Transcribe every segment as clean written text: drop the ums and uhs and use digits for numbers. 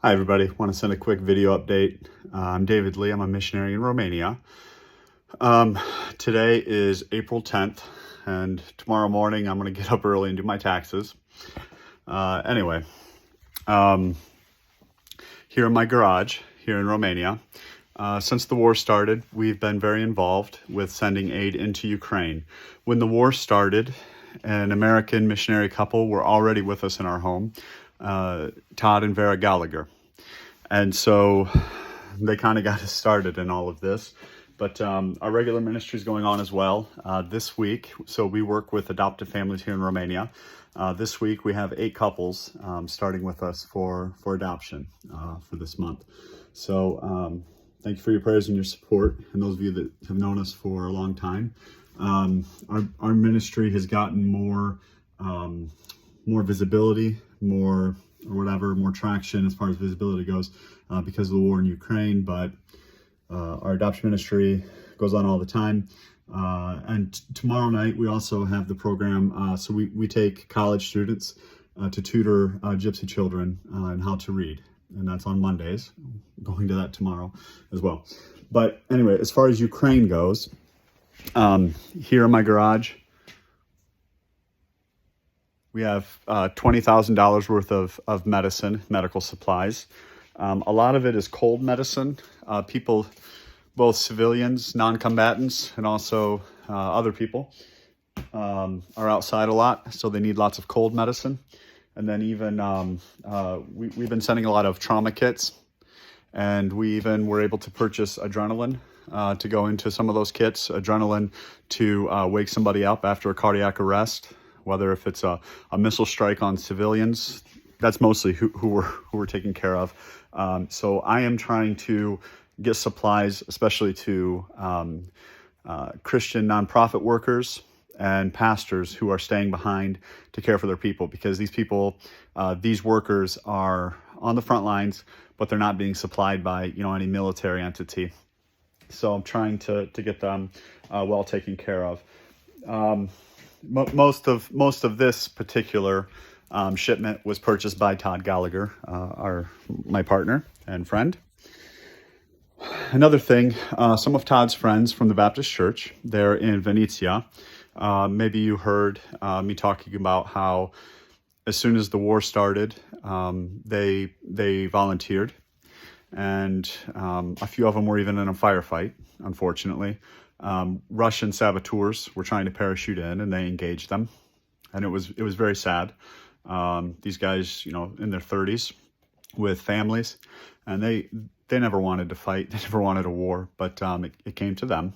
Hi everybody, want to send a quick video update. I'm David Lee, I'm a missionary in Romania. Today is April 10th and tomorrow morning I'm going to get up early and do my taxes. Anyway, here in my garage here in Romania, since the war started, we've been very involved with sending aid into Ukraine. When the war started, an American missionary couple were already with us in our home, Todd and Vera Gallagher. And so they kind of got us started in all of this. But our regular ministry is going on as well this week. So we work with adoptive families here in Romania. This week we have 8 couples starting with us for adoption for this month. So thank you for your prayers and your support. And those of you that have known us for a long time. Our ministry has gotten more visibility, more traction as far as visibility goes because of the war in Ukraine. But our adoption ministry goes on all the time. And tomorrow night we also have the program. So we take college students to tutor Gypsy children in how to read. And that's on Mondays. I'm going to that tomorrow as well. But anyway, as far as Ukraine goes, here in my garage, we have $20,000 worth of medicine, medical supplies. A lot of it is cold medicine. People, both civilians, non-combatants, and also other people are outside a lot, so they need lots of cold medicine. And then even we've been sending a lot of trauma kits, and we even were able to purchase adrenaline to go into some of those kits. Adrenaline to wake somebody up after a cardiac arrest, whether if it's a missile strike on civilians. That's mostly who we're taking care of. So I am trying to get supplies, especially to Christian nonprofit workers and pastors who are staying behind to care for their people, because these people, these workers are on the front lines, but they're not being supplied by any military entity. So I'm trying to get them well taken care of. Most of this particular shipment was purchased by Todd Gallagher, my partner and friend. Another thing, some of Todd's friends from the Baptist Church, they're in Venetia. Maybe you heard me talking about how as soon as the war started, they volunteered. And a few of them were even in a firefight, unfortunately. Russian saboteurs were trying to parachute in, and they engaged them. And it was very sad. These guys, in their 30s with families, and they never wanted to fight. They never wanted a war, but it came to them.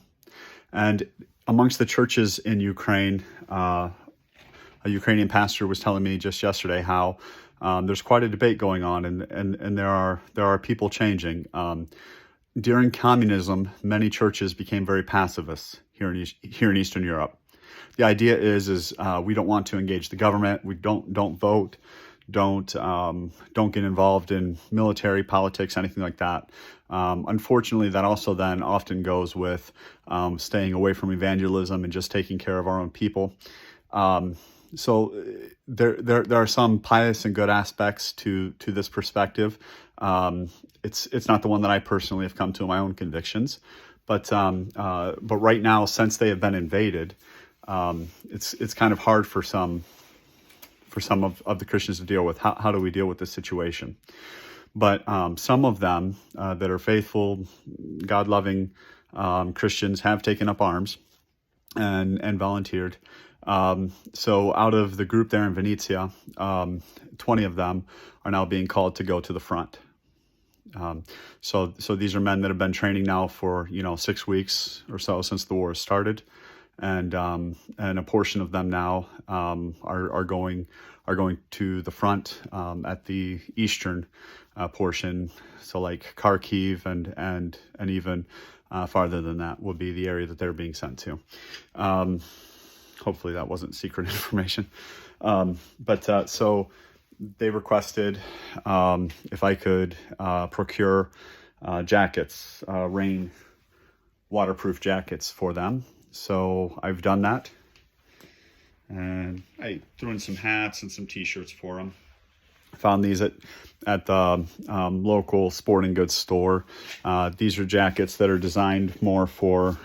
And amongst the churches in Ukraine, a Ukrainian pastor was telling me just yesterday how there's quite a debate going on, and there are people changing. During communism, many churches became very pacifist here in Eastern Europe. The idea is we don't want to engage the government. We don't vote. Don't get involved in military politics, anything like that. Unfortunately, that also then often goes with staying away from evangelism and just taking care of our own people. So there are some pious and good aspects to this perspective. It's not the one that I personally have come to in my own convictions, but right now, since they have been invaded, it's kind of hard for some of the Christians to deal with. How do we deal with this situation? But some of them that are faithful, God-loving Christians have taken up arms and volunteered. So out of the group there in Venetia, 20 of them are now being called to go to the front. So these are men that have been training now for 6 weeks or so since the war started, and a portion of them now are going to the front at the eastern portion. So like Kharkiv and even farther than that will be the area that they're being sent to. Hopefully that wasn't secret information. So they requested if I could procure jackets, rain waterproof jackets for them. So I've done that. And I threw in some hats and some t-shirts for them. Found these at at the local sporting goods store. These are jackets that are designed more for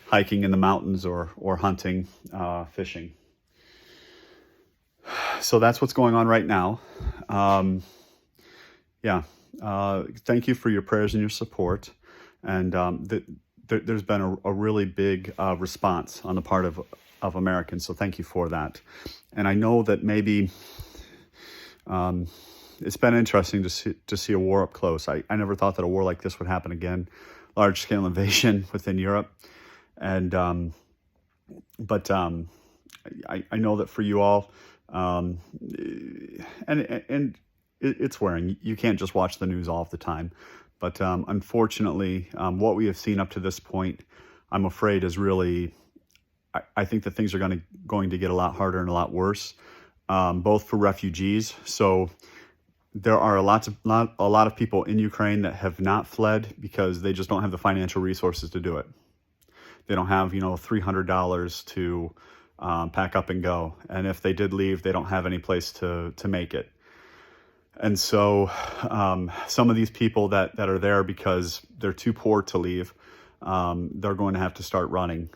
hiking in the mountains or hunting, fishing. So that's what's going on right now. Yeah. Thank you for your prayers and your support. And there's been a really big response on the part of Americans. So thank you for that. And I know that maybe it's been interesting to see a war up close. I never thought that a war like this would happen again, large scale invasion within Europe. And I know that for you all, and it's wearing. You can't just watch the news all of the time. But unfortunately, what we have seen up to this point, I'm afraid, is really. I think that things are going to get a lot harder and a lot worse, both for refugees. So there are a lot of people in Ukraine that have not fled because they just don't have the financial resources to do it. They don't have $300 to pack up and go, and if they did leave, they don't have any place to make it. And so some of these people that are there because they're too poor to leave, they're going to have to start running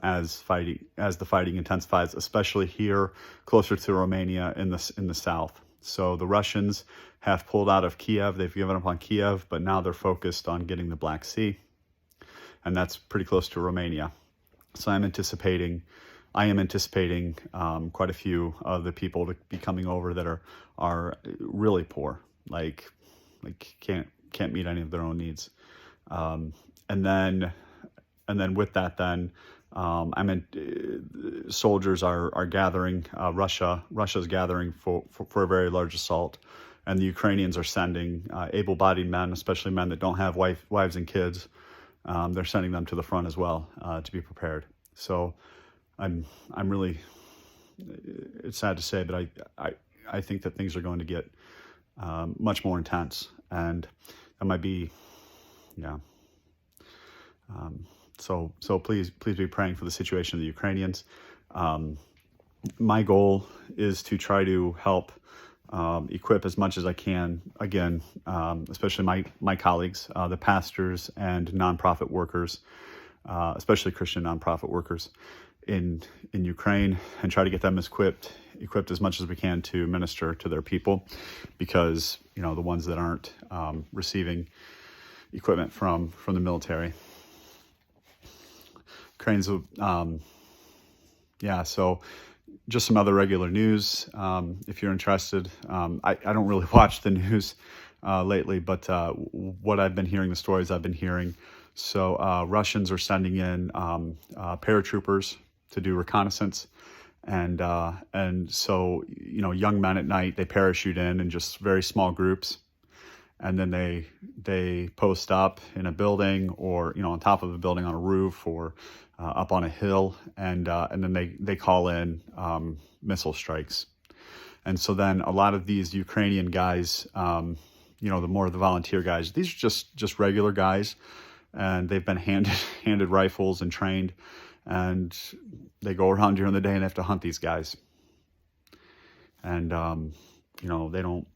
as the fighting intensifies, especially here closer to Romania in the south. So the Russians have pulled out of Kiev. They've given up on Kiev, but now they're focused on getting the Black Sea, and that's pretty close to Romania. So I am anticipating quite a few of the people to be coming over that are really poor, like can't meet any of their own needs, and then with that, soldiers are gathering. Russia's gathering for a very large assault, and the Ukrainians are sending able-bodied men, especially men that don't have wives and kids. They're sending them to the front as well to be prepared. So I'm really, it's sad to say, but I think that things are going to get much more intense, and that might be, yeah. So please be praying for the situation of the Ukrainians. My goal is to try to help equip as much as I can, again, especially my colleagues, the pastors and nonprofit workers, especially Christian nonprofit workers in Ukraine, and try to get them equipped as much as we can to minister to their people, because the ones that aren't receiving equipment from the military. Ukraine's so just some other regular news. If you're interested, I don't really watch the news lately, but what I've been hearing, the stories I've been hearing. So Russians are sending in paratroopers to do reconnaissance, and so young men at night, they parachute in just very small groups, and then they post up in a building, or on top of a building on a roof, or up on a hill, and then they call in missile strikes. And so then a lot of these Ukrainian guys, the more of the volunteer guys, these are just regular guys, and they've been handed rifles and trained, and they go around during the day and they have to hunt these guys. And they don't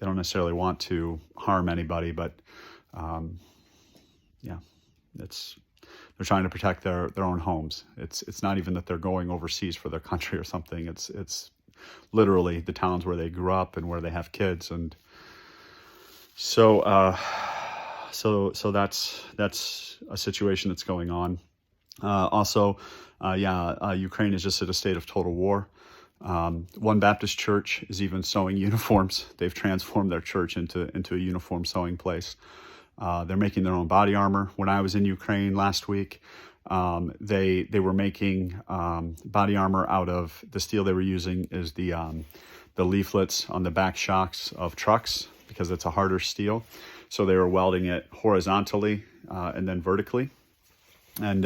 necessarily want to harm anybody, but they're trying to protect their own homes. It's not even that they're going overseas for their country or something. It's literally the towns where they grew up and where they have kids. And so that's a situation that's going on. Ukraine is just at a state of total war. One Baptist church is even sewing uniforms. They've transformed their church into a uniform sewing place. They're making their own body armor. When I was in Ukraine last week, they were making body armor out of the steel they were using is the leaflets on the back shocks of trucks, because it's a harder steel. So they were welding it horizontally and then vertically. And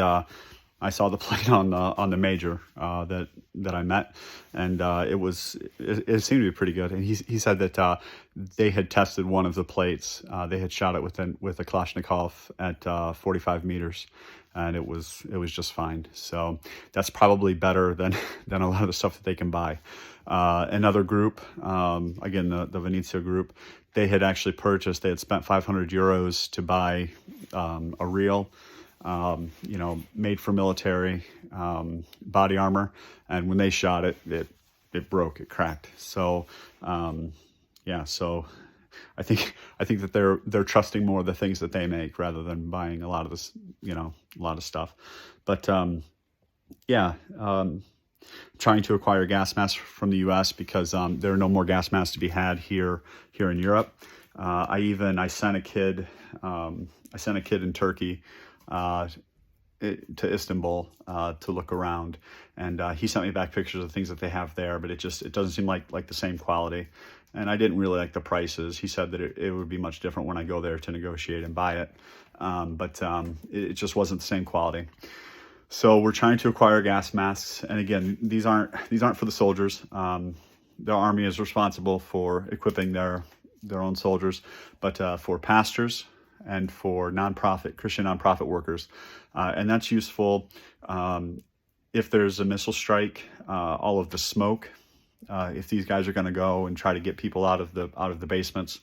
I saw the plate on the major that I met, and it seemed to be pretty good. And he said that they had tested one of the plates. They had shot it with a Kalashnikov at 45 meters, and it was just fine. So that's probably better than a lot of the stuff that they can buy. Another group, again the Venezia group, they had actually purchased. They had spent 500 euros to buy a real, made for military body armor, and when they shot it, it broke, it cracked. So so I think that they're trusting more of the things that they make rather than buying a lot of this, a lot of stuff. But trying to acquire gas masks from the U.S. because there are no more gas masks to be had here in Europe. I sent a kid in Turkey to Istanbul to look around, and he sent me back pictures of things that they have there, but it doesn't seem like the same quality, and I didn't really like the prices. He said that it would be much different when I go there to negotiate and buy it, but it just wasn't the same quality. So we're trying to acquire gas masks, and again, these aren't for the soldiers. The Army is responsible for equipping their own soldiers, but for pastors and for Christian nonprofit workers, and that's useful if there's a missile strike. All of the smoke, if these guys are going to go and try to get people out of the basements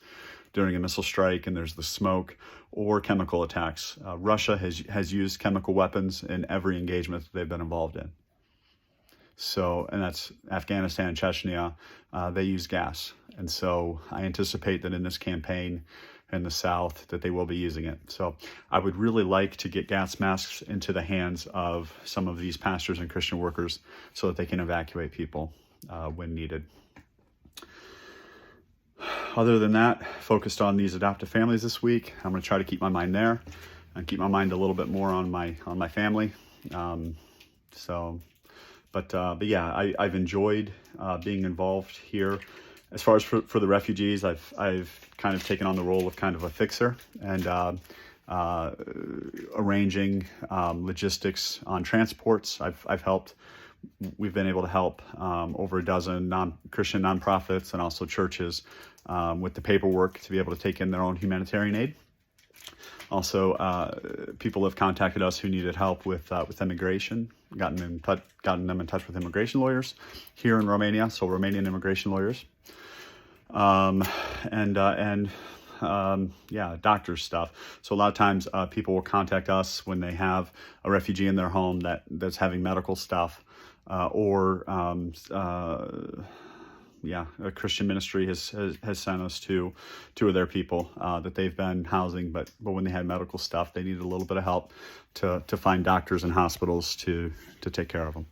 during a missile strike, and there's the smoke, or chemical attacks. Russia has used chemical weapons in every engagement that they've been involved in. So, and that's Afghanistan, Chechnya, they use gas. And so I anticipate that in this campaign in the South that they will be using it. So I would really like to get gas masks into the hands of some of these pastors and Christian workers so that they can evacuate people when needed. Other than that, focused on these adoptive families this week. I'm going to try to keep my mind there and keep my mind a little bit more on my family. But yeah, I've enjoyed being involved here. As far as for the refugees, I've kind of taken on the role of kind of a fixer and arranging logistics on transports. I've helped. We've been able to help over a dozen Christian nonprofits and also churches with the paperwork to be able to take in their own humanitarian aid. Also, people have contacted us who needed help with immigration, gotten them in touch with immigration lawyers here in Romania, so Romanian immigration lawyers, doctor's stuff. So a lot of times people will contact us when they have a refugee in their home that's having medical stuff, or a Christian ministry has sent us to two of their people that they've been housing, but when they had medical stuff, they needed a little bit of help to find doctors and hospitals to take care of them.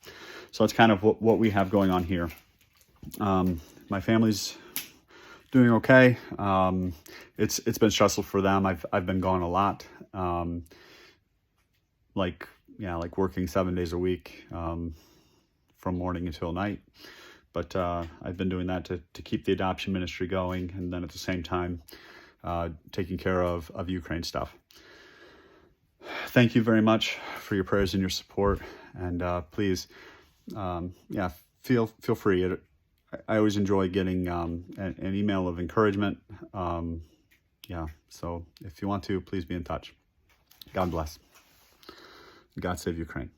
So that's kind of what we have going on here. My family's doing okay. It's been stressful for them. I've been gone a lot, like working 7 days a week, from morning until night. But I've been doing that to keep the adoption ministry going, and then at the same time taking care of Ukraine stuff. Thank you very much for your prayers and your support, and please, feel free. I always enjoy getting an email of encouragement. So if you want to, please be in touch. God bless. God save Ukraine.